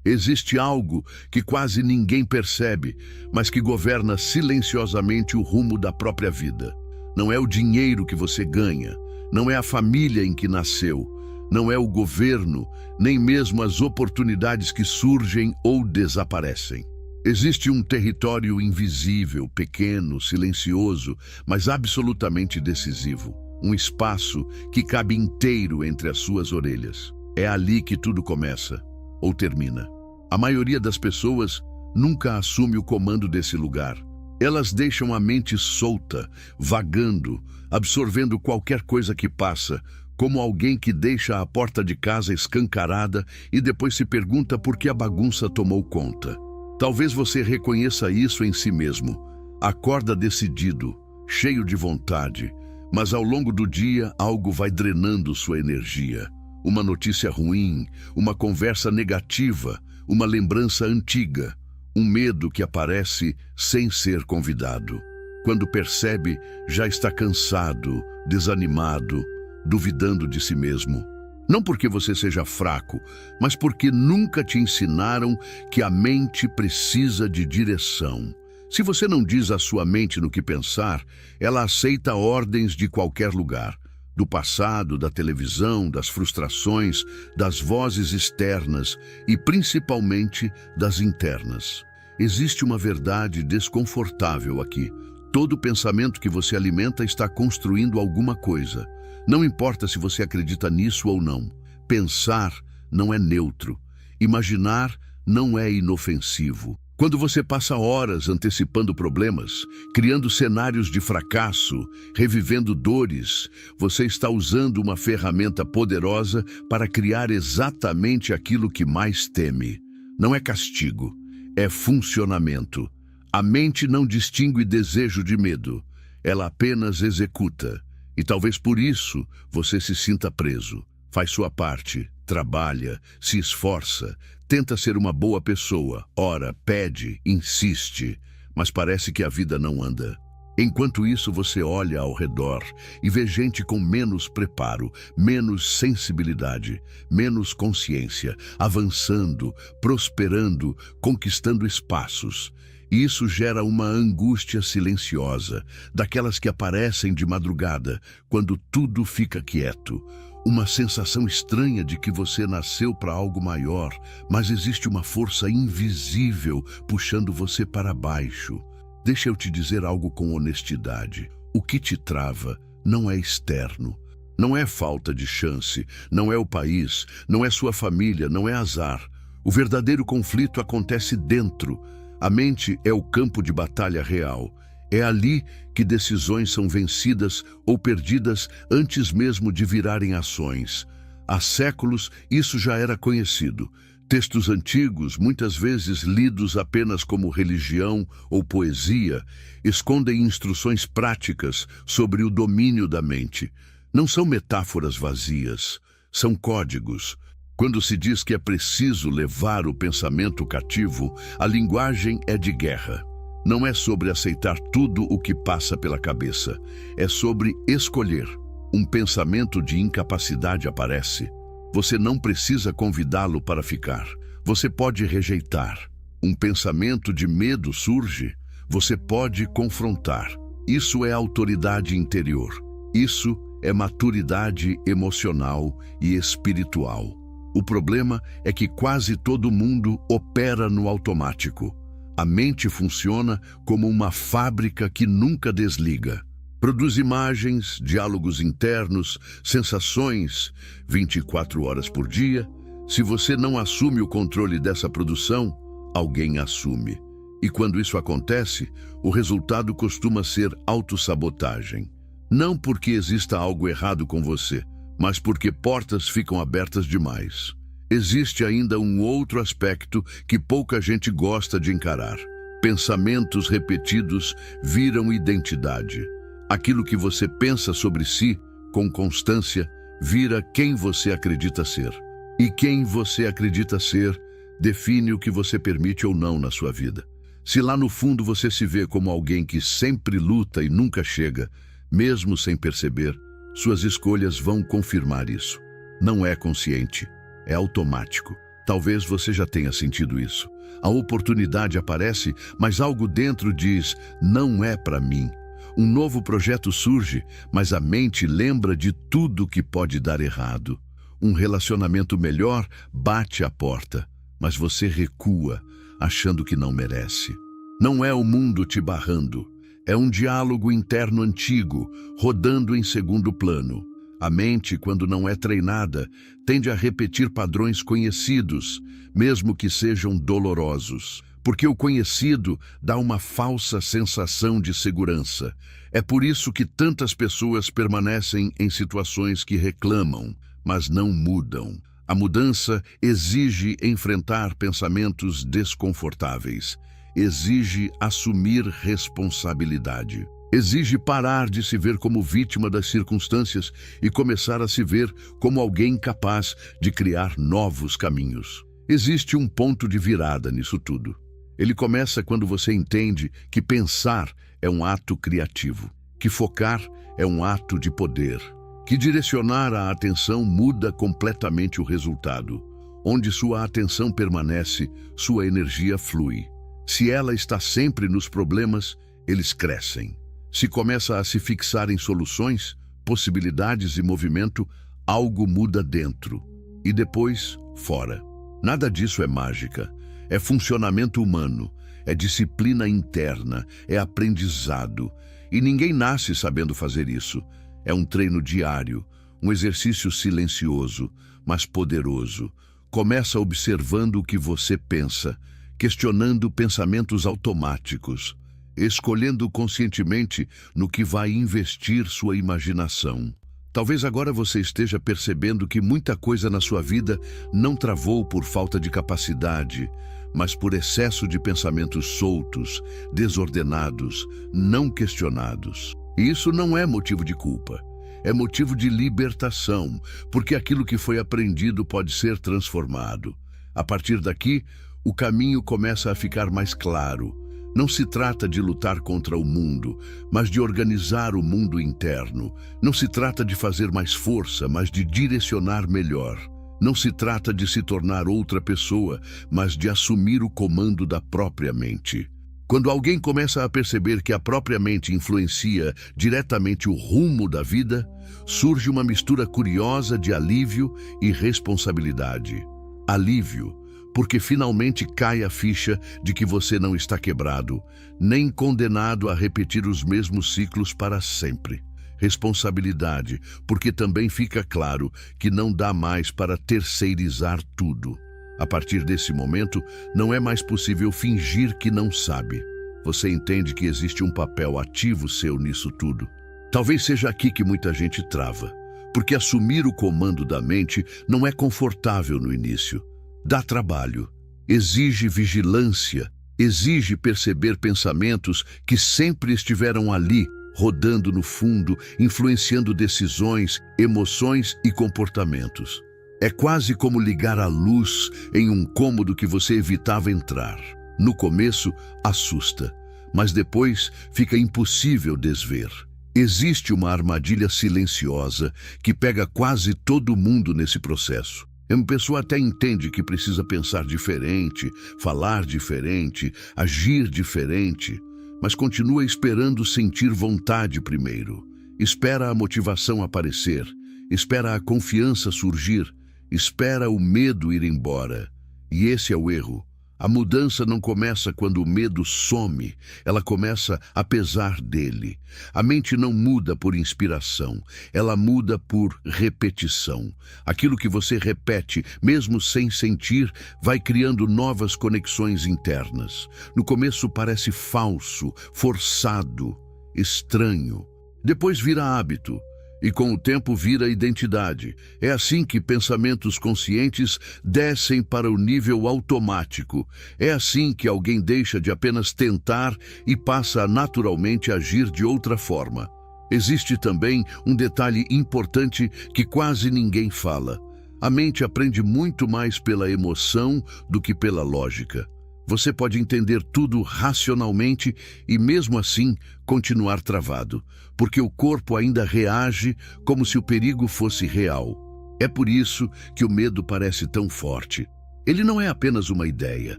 Existe algo que quase ninguém percebe, mas que governa silenciosamente o rumo da própria vida. Não é o dinheiro que você ganha, não é a família em que nasceu, não é o governo, nem mesmo as oportunidades que surgem ou desaparecem. Existe um território invisível, pequeno, silencioso, mas absolutamente decisivo. Um espaço que cabe inteiro entre as suas orelhas. É ali que tudo começa, ou termina. A maioria das pessoas nunca assume o comando desse lugar. Elas deixam a mente solta, vagando, absorvendo qualquer coisa que passa, como alguém que deixa a porta de casa escancarada e depois se pergunta por que a bagunça tomou conta. Talvez você reconheça isso em si mesmo. Acorda decidido, cheio de vontade, mas ao longo do dia algo vai drenando sua energia. Uma notícia ruim, uma conversa negativa, uma lembrança antiga, um medo que aparece sem ser convidado. Quando percebe, já está cansado, desanimado, duvidando de si mesmo. Não porque você seja fraco, mas porque nunca te ensinaram que a mente precisa de direção. Se você não diz à sua mente no que pensar, ela aceita ordens de qualquer lugar. Do passado, da televisão, das frustrações, das vozes externas e principalmente das internas. Existe uma verdade desconfortável aqui. Todo pensamento que você alimenta está construindo alguma coisa. Não importa se você acredita nisso ou não. Pensar não é neutro. Imaginar não é inofensivo. Quando você passa horas antecipando problemas, criando cenários de fracasso, revivendo dores, você está usando uma ferramenta poderosa para criar exatamente aquilo que mais teme. Não é castigo, é funcionamento. A mente não distingue desejo de medo, ela apenas executa. E talvez por isso você se sinta preso. Faz sua parte, trabalha, se esforça, tenta ser uma boa pessoa, ora, pede, insiste, mas parece que a vida não anda. Enquanto isso, você olha ao redor e vê gente com menos preparo, menos sensibilidade, menos consciência, avançando, prosperando, conquistando espaços. E isso gera uma angústia silenciosa, daquelas que aparecem de madrugada, quando tudo fica quieto. Uma sensação estranha de que você nasceu para algo maior, mas existe uma força invisível puxando você para baixo. Deixa eu te dizer algo com honestidade. O que te trava não é externo. Não é falta de chance, não é o país, não é sua família, não é azar. O verdadeiro conflito acontece dentro. A mente é o campo de batalha real. É ali que decisões são vencidas ou perdidas antes mesmo de virarem ações. Há séculos isso já era conhecido. Textos antigos, muitas vezes lidos apenas como religião ou poesia, escondem instruções práticas sobre o domínio da mente. Não são metáforas vazias, são códigos. Quando se diz que é preciso levar o pensamento cativo, a linguagem é de guerra. Não é sobre aceitar tudo o que passa pela cabeça, é sobre escolher. Um pensamento de incapacidade aparece. Você não precisa convidá-lo para ficar. Você pode rejeitar. Um pensamento de medo surge. Você pode confrontar. Isso é autoridade interior. Isso é maturidade emocional e espiritual. O problema é que quase todo mundo opera no automático. A mente funciona como uma fábrica que nunca desliga. Produz imagens, diálogos internos, sensações 24 horas por dia. Se você não assume o controle dessa produção, alguém assume. E quando isso acontece, o resultado costuma ser autossabotagem. Não porque exista algo errado com você, mas porque portas ficam abertas demais. Existe ainda um outro aspecto que pouca gente gosta de encarar. Pensamentos repetidos viram identidade. Aquilo que você pensa sobre si, com constância, vira quem você acredita ser. E quem você acredita ser define o que você permite ou não na sua vida. Se lá no fundo você se vê como alguém que sempre luta e nunca chega, mesmo sem perceber, suas escolhas vão confirmar isso. Não é consciente, é automático. Talvez você já tenha sentido isso. A oportunidade aparece, mas algo dentro diz, não é para mim. Um novo projeto surge, mas a mente lembra de tudo que pode dar errado. Um relacionamento melhor bate à porta, mas você recua, achando que não merece. Não é o mundo te barrando, é um diálogo interno antigo, rodando em segundo plano. A mente, quando não é treinada, tende a repetir padrões conhecidos, mesmo que sejam dolorosos. Porque o conhecido dá uma falsa sensação de segurança. É por isso que tantas pessoas permanecem em situações que reclamam, mas não mudam. A mudança exige enfrentar pensamentos desconfortáveis. Exige assumir responsabilidade. Exige parar de se ver como vítima das circunstâncias e começar a se ver como alguém capaz de criar novos caminhos. Existe um ponto de virada nisso tudo. Ele começa quando você entende que pensar é um ato criativo, que focar é um ato de poder, que direcionar a atenção muda completamente o resultado. Onde sua atenção permanece, sua energia flui. Se ela está sempre nos problemas, eles crescem. Se começa a se fixar em soluções, possibilidades e movimento, algo muda dentro e depois fora. Nada disso é mágica. É funcionamento humano, é disciplina interna, é aprendizado. E ninguém nasce sabendo fazer isso. É um treino diário, um exercício silencioso, mas poderoso. Começa observando o que você pensa, questionando pensamentos automáticos, escolhendo conscientemente no que vai investir sua imaginação. Talvez agora você esteja percebendo que muita coisa na sua vida não travou por falta de capacidade, mas por excesso de pensamentos soltos, desordenados, não questionados. E isso não é motivo de culpa, é motivo de libertação, porque aquilo que foi aprendido pode ser transformado. A partir daqui, o caminho começa a ficar mais claro. Não se trata de lutar contra o mundo, mas de organizar o mundo interno. Não se trata de fazer mais força, mas de direcionar melhor. Não se trata de se tornar outra pessoa, mas de assumir o comando da própria mente. Quando alguém começa a perceber que a própria mente influencia diretamente o rumo da vida, surge uma mistura curiosa de alívio e responsabilidade. Alívio, porque finalmente cai a ficha de que você não está quebrado, nem condenado a repetir os mesmos ciclos para sempre. Responsabilidade, porque também fica claro que não dá mais para terceirizar tudo. A partir desse momento, não é mais possível fingir que não sabe. Você entende que existe um papel ativo seu nisso tudo. Talvez seja aqui que muita gente trava, porque assumir o comando da mente não é confortável no início. Dá trabalho, exige vigilância, exige perceber pensamentos que sempre estiveram ali, rodando no fundo, influenciando decisões, emoções e comportamentos. É quase como ligar a luz em um cômodo que você evitava entrar. No começo, assusta, mas depois fica impossível desver. Existe uma armadilha silenciosa que pega quase todo mundo nesse processo. Uma pessoa até entende que precisa pensar diferente, falar diferente, agir diferente, mas continua esperando sentir vontade primeiro. Espera a motivação aparecer, espera a confiança surgir, espera o medo ir embora. E esse é o erro. A mudança não começa quando o medo some, ela começa apesar dele. A mente não muda por inspiração, ela muda por repetição. Aquilo que você repete, mesmo sem sentir, vai criando novas conexões internas. No começo parece falso, forçado, estranho. Depois vira hábito. E com o tempo vira identidade. É assim que pensamentos conscientes descem para o nível automático. É assim que alguém deixa de apenas tentar e passa a naturalmente agir de outra forma. Existe também um detalhe importante que quase ninguém fala. A mente aprende muito mais pela emoção do que pela lógica. Você pode entender tudo racionalmente e, mesmo assim, continuar travado, porque o corpo ainda reage como se o perigo fosse real. É por isso que o medo parece tão forte. Ele não é apenas uma ideia,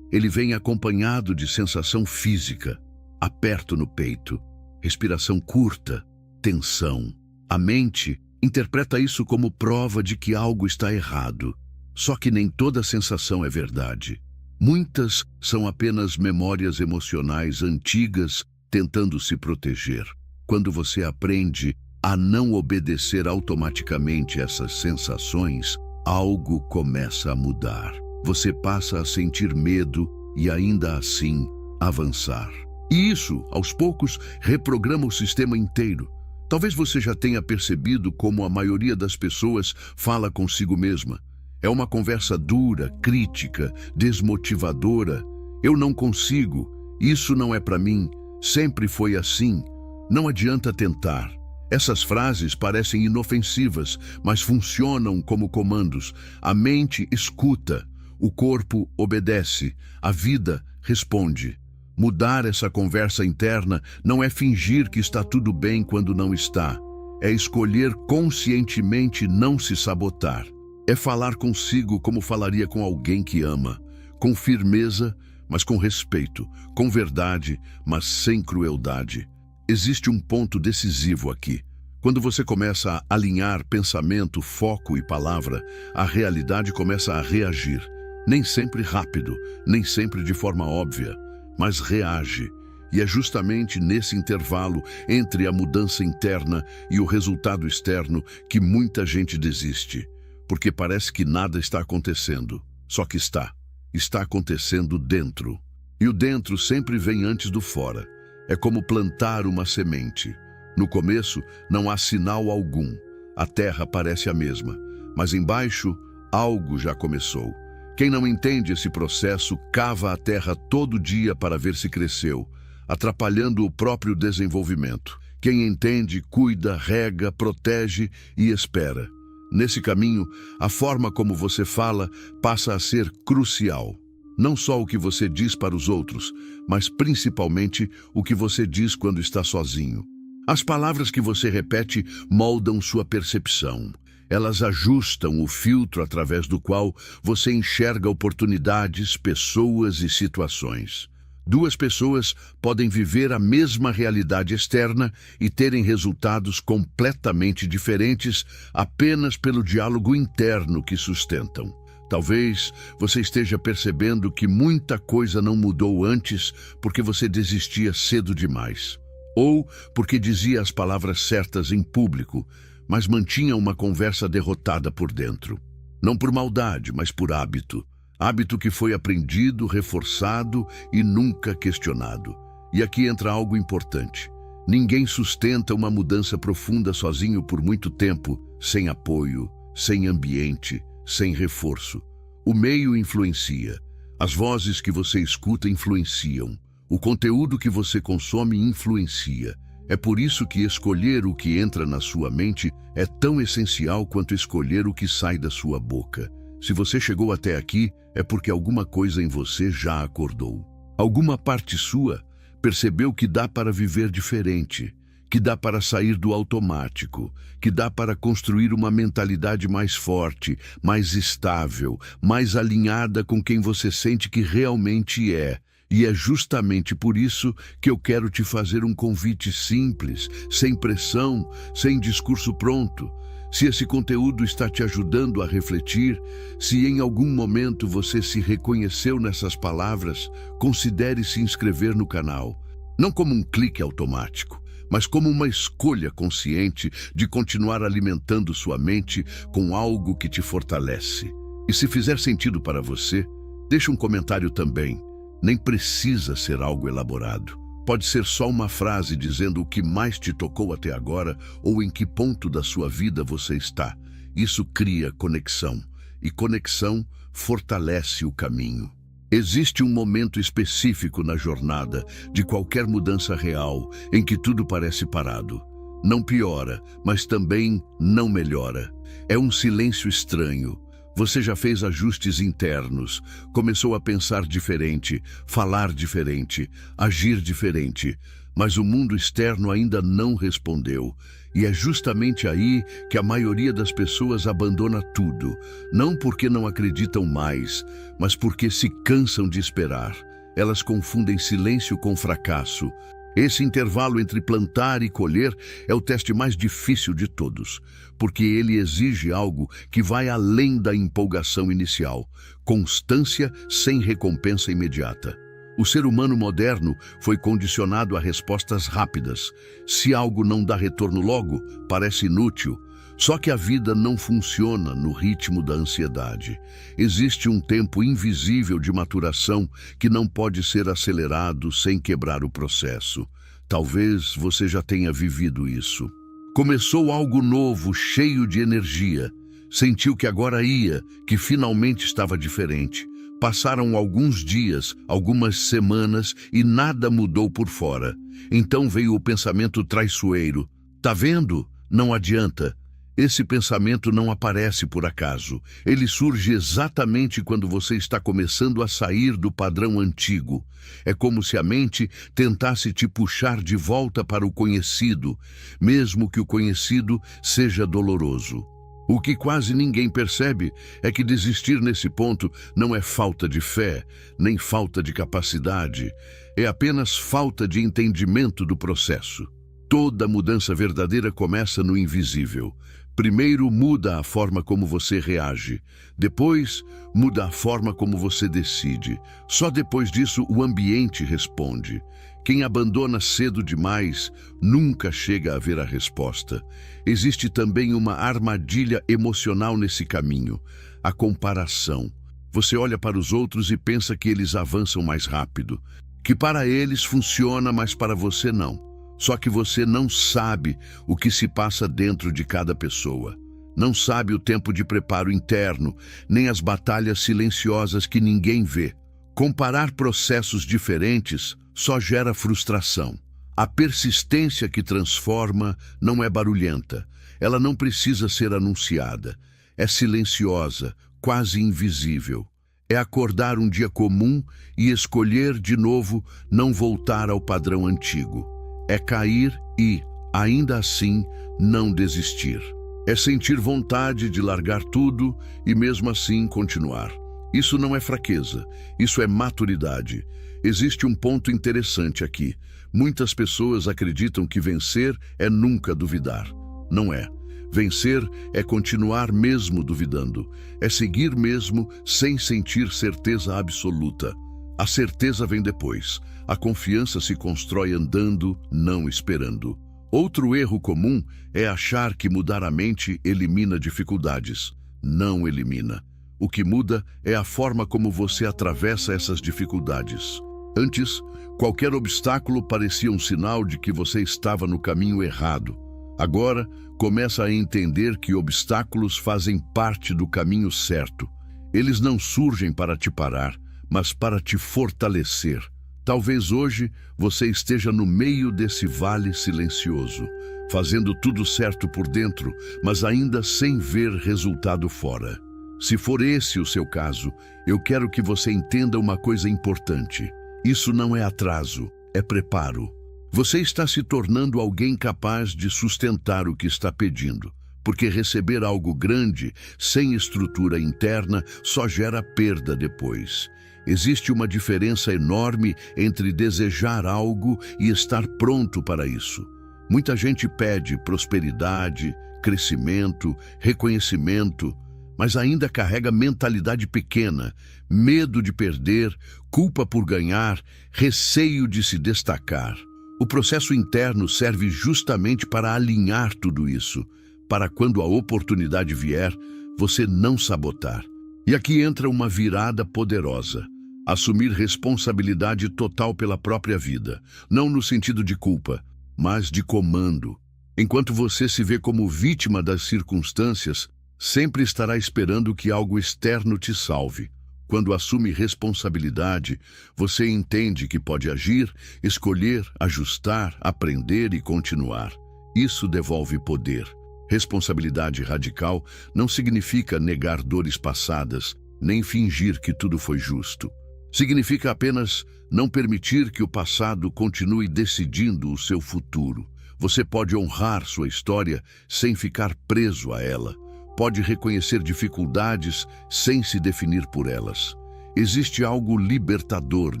ele vem acompanhado de sensação física, aperto no peito, respiração curta, tensão. A mente interpreta isso como prova de que algo está errado. Só que nem toda sensação é verdade. Muitas são apenas memórias emocionais antigas tentando se proteger. Quando você aprende a não obedecer automaticamente essas sensações, algo começa a mudar. Você passa a sentir medo e ainda assim avançar. E isso, aos poucos, reprograma o sistema inteiro. Talvez você já tenha percebido como a maioria das pessoas fala consigo mesma. É uma conversa dura, crítica, desmotivadora. Eu não consigo, isso não é para mim, sempre foi assim. Não adianta tentar. Essas frases parecem inofensivas, mas funcionam como comandos. A mente escuta, o corpo obedece, a vida responde. Mudar essa conversa interna não é fingir que está tudo bem quando não está. É escolher conscientemente não se sabotar. É falar consigo como falaria com alguém que ama, com firmeza, mas com respeito, com verdade, mas sem crueldade. Existe um ponto decisivo aqui. Quando você começa a alinhar pensamento, foco e palavra, a realidade começa a reagir. Nem sempre rápido, nem sempre de forma óbvia, mas reage. E é justamente nesse intervalo entre a mudança interna e o resultado externo que muita gente desiste. Porque parece que nada está acontecendo. Só que está. Está acontecendo dentro. E o dentro sempre vem antes do fora. É como plantar uma semente. No começo, não há sinal algum. A terra parece a mesma. Mas embaixo, algo já começou. Quem não entende esse processo cava a terra todo dia para ver se cresceu, atrapalhando o próprio desenvolvimento. Quem entende, cuida, rega, protege e espera. Nesse caminho, a forma como você fala passa a ser crucial. Não só o que você diz para os outros, mas principalmente o que você diz quando está sozinho. As palavras que você repete moldam sua percepção. Elas ajustam o filtro através do qual você enxerga oportunidades, pessoas e situações. Duas pessoas podem viver a mesma realidade externa e terem resultados completamente diferentes apenas pelo diálogo interno que sustentam. Talvez você esteja percebendo que muita coisa não mudou antes porque você desistia cedo demais. Ou porque dizia as palavras certas em público, mas mantinha uma conversa derrotada por dentro. Não por maldade, mas por hábito. Hábito que foi aprendido, reforçado e nunca questionado. E aqui entra algo importante. Ninguém sustenta uma mudança profunda sozinho por muito tempo, sem apoio, sem ambiente, sem reforço. O meio influencia. As vozes que você escuta influenciam. O conteúdo que você consome influencia. É por isso que escolher o que entra na sua mente é tão essencial quanto escolher o que sai da sua boca. Se você chegou até aqui, é porque alguma coisa em você já acordou. Alguma parte sua percebeu que dá para viver diferente, que dá para sair do automático, que dá para construir uma mentalidade mais forte, mais estável, mais alinhada com quem você sente que realmente é. E é justamente por isso que eu quero te fazer um convite simples, sem pressão, sem discurso pronto. Se esse conteúdo está te ajudando a refletir, se em algum momento você se reconheceu nessas palavras, considere se inscrever no canal. Não como um clique automático, mas como uma escolha consciente de continuar alimentando sua mente com algo que te fortalece. E se fizer sentido para você, deixe um comentário também. Nem precisa ser algo elaborado. Pode ser só uma frase dizendo o que mais te tocou até agora ou em que ponto da sua vida você está. Isso cria conexão, e conexão fortalece o caminho. Existe um momento específico na jornada de qualquer mudança real em que tudo parece parado. Não piora, mas também não melhora. É um silêncio estranho. Você já fez ajustes internos, começou a pensar diferente, falar diferente, agir diferente, mas o mundo externo ainda não respondeu. E é justamente aí que a maioria das pessoas abandona tudo, não porque não acreditam mais, mas porque se cansam de esperar. Elas confundem silêncio com fracasso. Esse intervalo entre plantar e colher é o teste mais difícil de todos, porque ele exige algo que vai além da empolgação inicial, constância sem recompensa imediata. O ser humano moderno foi condicionado a respostas rápidas. Se algo não dá retorno logo, parece inútil. Só que a vida não funciona no ritmo da ansiedade. Existe um tempo invisível de maturação que não pode ser acelerado sem quebrar o processo. Talvez você já tenha vivido isso. Começou algo novo, cheio de energia. Sentiu que agora ia, que finalmente estava diferente. Passaram alguns dias, algumas semanas e nada mudou por fora. Então veio o pensamento traiçoeiro. Tá vendo? Não adianta. Esse pensamento não aparece por acaso. Ele surge exatamente quando você está começando a sair do padrão antigo. É como se a mente tentasse te puxar de volta para o conhecido, mesmo que o conhecido seja doloroso. O que quase ninguém percebe é que desistir nesse ponto não é falta de fé, nem falta de capacidade. É apenas falta de entendimento do processo. Toda mudança verdadeira começa no invisível. Primeiro muda a forma como você reage. Depois, muda a forma como você decide. Só depois disso, o ambiente responde. Quem abandona cedo demais nunca chega a ver a resposta. Existe também uma armadilha emocional nesse caminho: a comparação. Você olha para os outros e pensa que eles avançam mais rápido, que para eles funciona, mas para você não. Só que você não sabe o que se passa dentro de cada pessoa. Não sabe o tempo de preparo interno, nem as batalhas silenciosas que ninguém vê. Comparar processos diferentes só gera frustração. A persistência que transforma não é barulhenta. Ela não precisa ser anunciada. É silenciosa, quase invisível. É acordar um dia comum e escolher de novo não voltar ao padrão antigo. É cair e, ainda assim, não desistir. É sentir vontade de largar tudo e mesmo assim continuar. Isso não é fraqueza, isso é maturidade. Existe um ponto interessante aqui. Muitas pessoas acreditam que vencer é nunca duvidar. Não é. Vencer é continuar mesmo duvidando. É seguir mesmo sem sentir certeza absoluta. A certeza vem depois. A confiança se constrói andando, não esperando. Outro erro comum é achar que mudar a mente elimina dificuldades. Não elimina. O que muda é a forma como você atravessa essas dificuldades. Antes, qualquer obstáculo parecia um sinal de que você estava no caminho errado. Agora, começa a entender que obstáculos fazem parte do caminho certo. Eles não surgem para te parar, mas para te fortalecer. Talvez hoje você esteja no meio desse vale silencioso, fazendo tudo certo por dentro, mas ainda sem ver resultado fora. Se for esse o seu caso, eu quero que você entenda uma coisa importante. Isso não é atraso, é preparo. Você está se tornando alguém capaz de sustentar o que está pedindo, porque receber algo grande, sem estrutura interna, só gera perda depois. Existe uma diferença enorme entre desejar algo e estar pronto para isso. Muita gente pede prosperidade, crescimento, reconhecimento, mas ainda carrega mentalidade pequena, medo de perder, culpa por ganhar, receio de se destacar. O processo interno serve justamente para alinhar tudo isso, para quando a oportunidade vier, você não sabotar. E aqui entra uma virada poderosa. Assumir responsabilidade total pela própria vida, não no sentido de culpa, mas de comando. Enquanto você se vê como vítima das circunstâncias, sempre estará esperando que algo externo te salve. Quando assume responsabilidade, você entende que pode agir, escolher, ajustar, aprender e continuar. Isso devolve poder. Responsabilidade radical não significa negar dores passadas, nem fingir que tudo foi justo. Significa apenas não permitir que o passado continue decidindo o seu futuro. Você pode honrar sua história sem ficar preso a ela. Pode reconhecer dificuldades sem se definir por elas. Existe algo libertador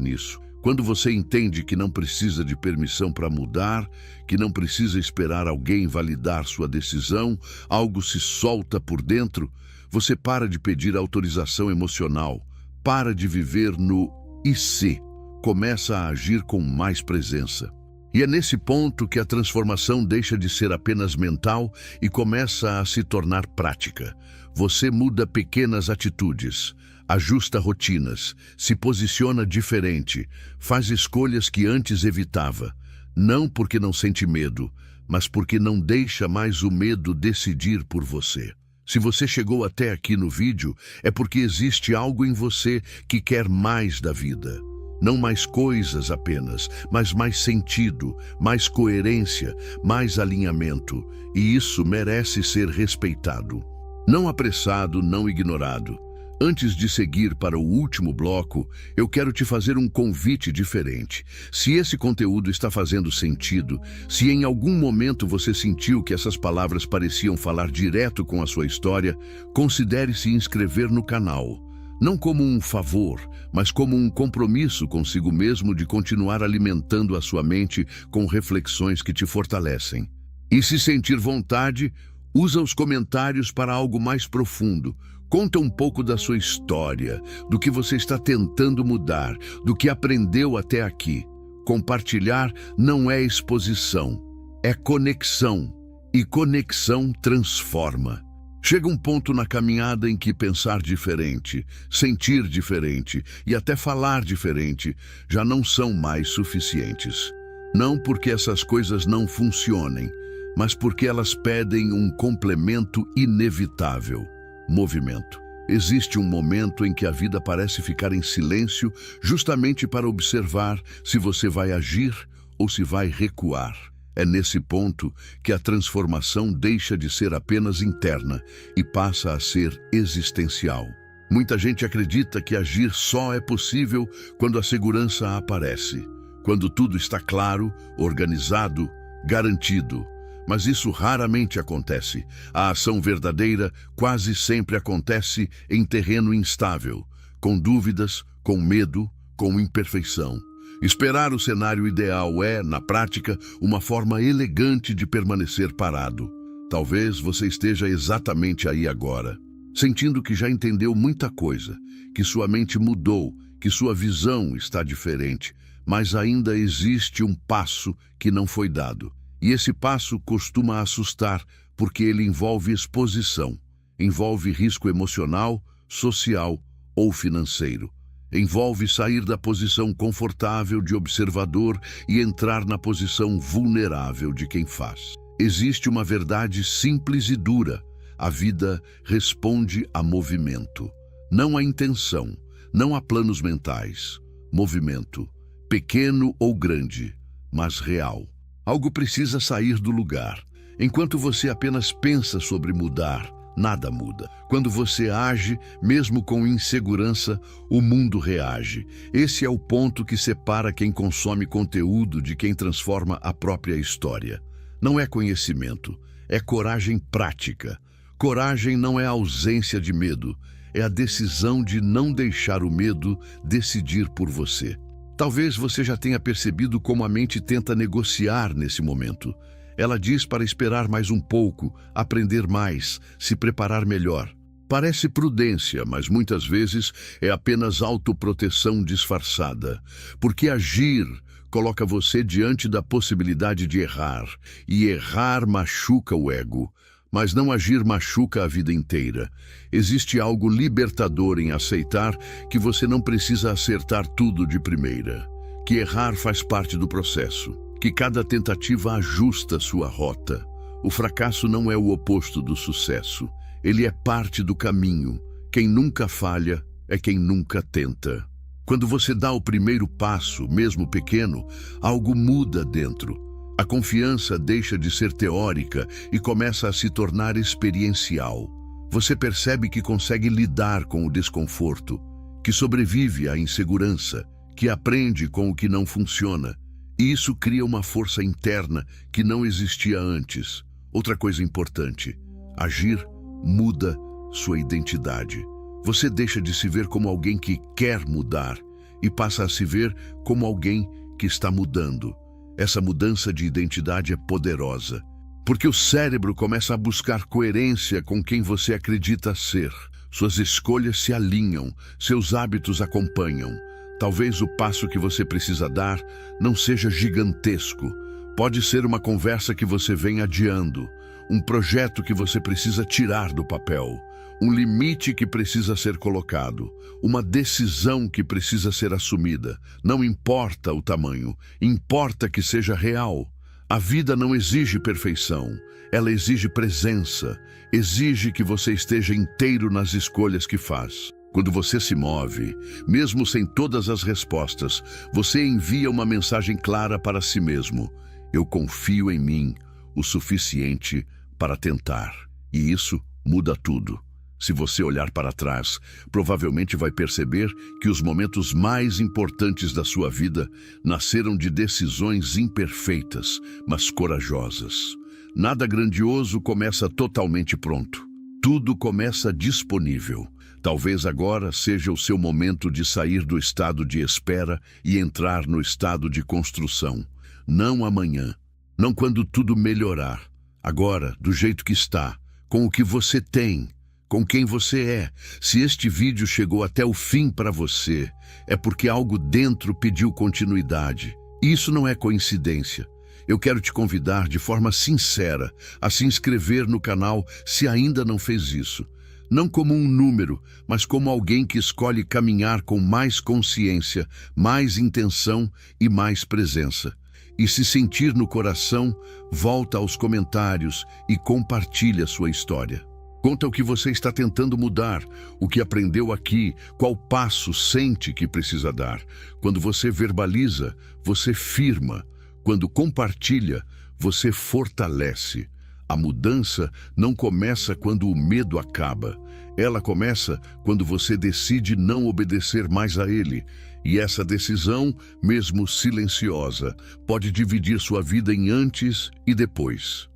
nisso. Quando você entende que não precisa de permissão para mudar, que não precisa esperar alguém validar sua decisão, algo se solta por dentro, você para de pedir autorização emocional, para de viver no "e se", começa a agir com mais presença. E é nesse ponto que a transformação deixa de ser apenas mental e começa a se tornar prática. Você muda pequenas atitudes, ajusta rotinas, se posiciona diferente, faz escolhas que antes evitava, não porque não sente medo, mas porque não deixa mais o medo decidir por você. Se você chegou até aqui no vídeo, é porque existe algo em você que quer mais da vida. Não mais coisas apenas, mas mais sentido, mais coerência, mais alinhamento. E isso merece ser respeitado. Não apressado, não ignorado. Antes de seguir para o último bloco, eu quero te fazer um convite diferente. Se esse conteúdo está fazendo sentido, se em algum momento você sentiu que essas palavras pareciam falar direto com a sua história, considere se inscrever no canal. Não como um favor, mas como um compromisso consigo mesmo de continuar alimentando a sua mente com reflexões que te fortalecem. E se sentir vontade, usa os comentários para algo mais profundo. Conta um pouco da sua história, do que você está tentando mudar, do que aprendeu até aqui. Compartilhar não é exposição, é conexão. E conexão transforma. Chega um ponto na caminhada em que pensar diferente, sentir diferente e até falar diferente já não são mais suficientes. Não porque essas coisas não funcionem, mas porque elas pedem um complemento inevitável: movimento. Existe um momento em que a vida parece ficar em silêncio justamente para observar se você vai agir ou se vai recuar. É nesse ponto que a transformação deixa de ser apenas interna e passa a ser existencial. Muita gente acredita que agir só é possível quando a segurança aparece, quando tudo está claro, organizado, garantido. Mas isso raramente acontece. A ação verdadeira quase sempre acontece em terreno instável, com dúvidas, com medo, com imperfeição. Esperar o cenário ideal é, na prática, uma forma elegante de permanecer parado. Talvez você esteja exatamente aí agora, sentindo que já entendeu muita coisa, que sua mente mudou, que sua visão está diferente, mas ainda existe um passo que não foi dado. E esse passo costuma assustar porque ele envolve exposição, envolve risco emocional, social ou financeiro. Envolve sair da posição confortável de observador e entrar na posição vulnerável de quem faz. Existe uma verdade simples e dura: a vida responde a movimento, não a intenção, não a planos mentais. Movimento, pequeno ou grande, mas real. Algo precisa sair do lugar. Enquanto você apenas pensa sobre mudar, nada muda. Quando você age, mesmo com insegurança, o mundo reage. Esse é o ponto que separa quem consome conteúdo de quem transforma a própria história. Não é conhecimento, é coragem prática. Coragem não é a ausência de medo, é a decisão de não deixar o medo decidir por você. Talvez você já tenha percebido como a mente tenta negociar nesse momento. Ela diz para esperar mais um pouco, aprender mais, se preparar melhor. Parece prudência, mas muitas vezes é apenas autoproteção disfarçada. Porque agir coloca você diante da possibilidade de errar, e errar machuca o ego. Mas não agir machuca a vida inteira. Existe algo libertador em aceitar que você não precisa acertar tudo de primeira, que errar faz parte do processo, que cada tentativa ajusta sua rota. O fracasso não é o oposto do sucesso, ele é parte do caminho. Quem nunca falha é quem nunca tenta. Quando você dá o primeiro passo, mesmo pequeno, algo muda dentro. A confiança deixa de ser teórica e começa a se tornar experiencial. Você percebe que consegue lidar com o desconforto, que sobrevive à insegurança, que aprende com o que não funciona. E isso cria uma força interna que não existia antes. Outra coisa importante: agir muda sua identidade. Você deixa de se ver como alguém que quer mudar e passa a se ver como alguém que está mudando. Essa mudança de identidade é poderosa, porque o cérebro começa a buscar coerência com quem você acredita ser. Suas escolhas se alinham, seus hábitos acompanham. Talvez o passo que você precisa dar não seja gigantesco. Pode ser uma conversa que você vem adiando, um projeto que você precisa tirar do papel, um limite que precisa ser colocado, uma decisão que precisa ser assumida. Não importa o tamanho, importa que seja real. A vida não exige perfeição, ela exige presença, exige que você esteja inteiro nas escolhas que faz. Quando você se move, mesmo sem todas as respostas, você envia uma mensagem clara para si mesmo: eu confio em mim o suficiente para tentar. E isso muda tudo. Se você olhar para trás, provavelmente vai perceber que os momentos mais importantes da sua vida nasceram de decisões imperfeitas, mas corajosas. Nada grandioso começa totalmente pronto. Tudo começa disponível. Talvez agora seja o seu momento de sair do estado de espera e entrar no estado de construção. Não amanhã, não quando tudo melhorar. Agora, do jeito que está, com o que você tem, com quem você é. Se este vídeo chegou até o fim para você, é porque algo dentro pediu continuidade. Isso não é coincidência. Eu quero te convidar de forma sincera a se inscrever no canal se ainda não fez isso. Não como um número, mas como alguém que escolhe caminhar com mais consciência, mais intenção e mais presença. E se sentir no coração, volta aos comentários e compartilha sua história. Conta o que você está tentando mudar, o que aprendeu aqui, qual passo sente que precisa dar. Quando você verbaliza, você firma. Quando compartilha, você fortalece. A mudança não começa quando o medo acaba. Ela começa quando você decide não obedecer mais a ele. E essa decisão, mesmo silenciosa, pode dividir sua vida em antes e depois.